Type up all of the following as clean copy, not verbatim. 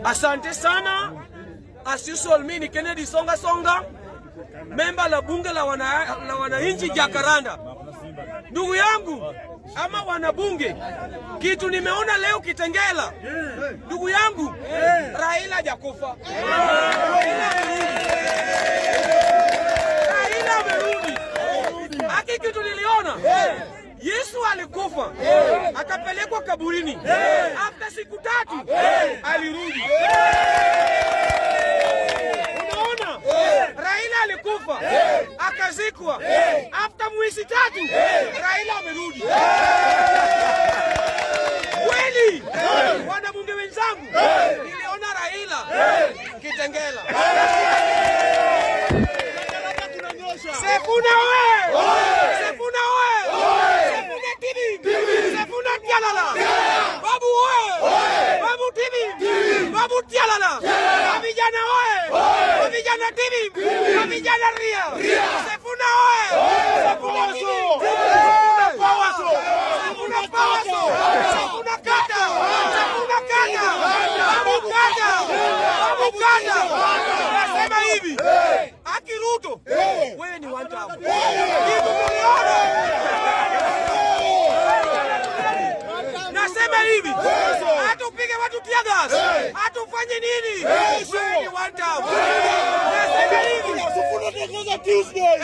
Asante sana. As usual, mimi ni Kennedy Songa, memba la bunge la wananchi Jacaranda. Ndugu yangu ama wanabunge, kitu nimeona leo Kitengela, ndugu yangu, Raila hajakufa. Raila amerudi. Haki kitu niliona, Yesu alikufa, akapelekwa kaburini. After siku 3 alirudi. Unaona? Raila alikufa, akazikwa. After mwezi 3 Raila amerudi. Kweli wanabunge wenzangu, niliona Raila Kitengela. Sefuna we! Sefuna we! Sefuna TV! Sefuna Tialala! Babu we! Babu TV! Babu Tialala! Vijana we! Vijana TV! Vijana Ria! Sefuna we! Sefuna TV! Sefuna Pawaso! Sefuna Pawaso! Sefuna Kata! Sefuna Kata! Babu Kata! Babu Kata! Nasema hivi, Aki Ruto, wewe ni one time. Nasema hivi, hatupige watu tear gas, hatufanye nini? Wewe ni one time. Nasema hivi, Sifuna tunaanza Tuesday.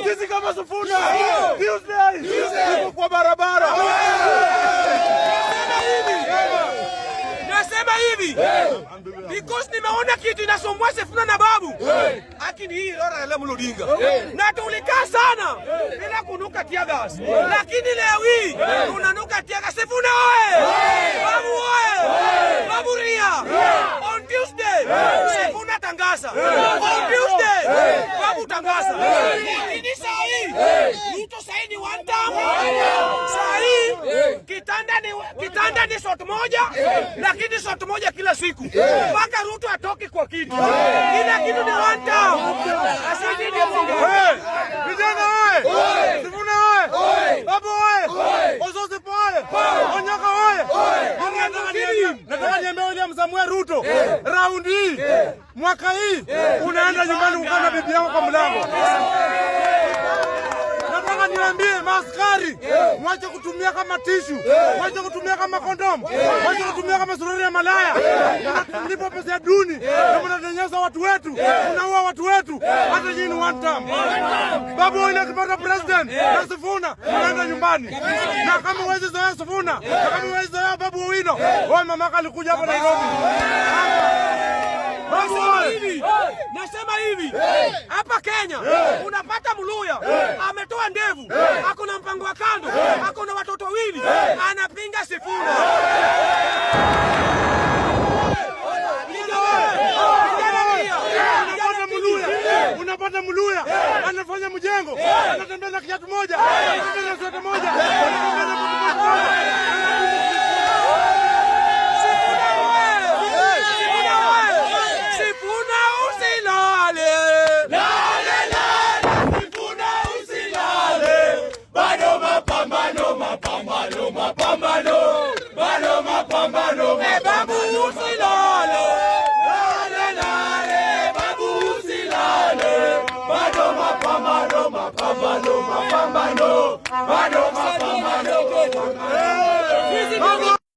Sisi kama Sifuna Tuesday kwa barabara. Nasema hivi, because nimeona kitu inasumbua Sifuna na Babu. Haki ni hii Raila Amolo Odinga. Na tulikaa sana bila kunuka tear gas. Lakini leo hii tunanuka tear gas. Sifuna oye! Babu oye! Babu Ria! On Tuesday Sifuna tangaza. On Tuesday Babu tangaza. Lakini saa hii Ruto saa ni one time. Saa hii kitanda ni shot moja, lakini shot moja kila siku. Mpaka Ruto atoke kwa kiti. Kila kitu ni one time. Asante ndio funge. Vijana oye! Sifuna oye! Babu oye! Osose oye! Onyaka oye! Nataka niambie William Samuel Ruto, round hii, mwaka hii, unaenda nyumbani ukana bibi yako kwa mlango. Nataka niambie maskari, mwache kutumia kama tishu, mwache kutumia kama kondomu, mwache kutumia kama suruali ya malaya. Mnalipa pesa ya duni, na mnanyanyasa watu wetu, mnaua watu wetu, hata nyinyi one time. Babu ile kipata president, na Sifuna, unaenda nyumbani. Na kama uwezi zoea Sifuna, na kama uwezi zoea Babu Owino, wewe mamaka alikuja hapa Nairobi. Nasema hivi, hapa Kenya unapata Mluya ametoa ndevu, ako na mpango wa kando, ako na watoto wawili, anapinga Sifuna. Unapata Mluya anafanya mjengo, anatembea na kiatu moja, anatembea na sweta moja,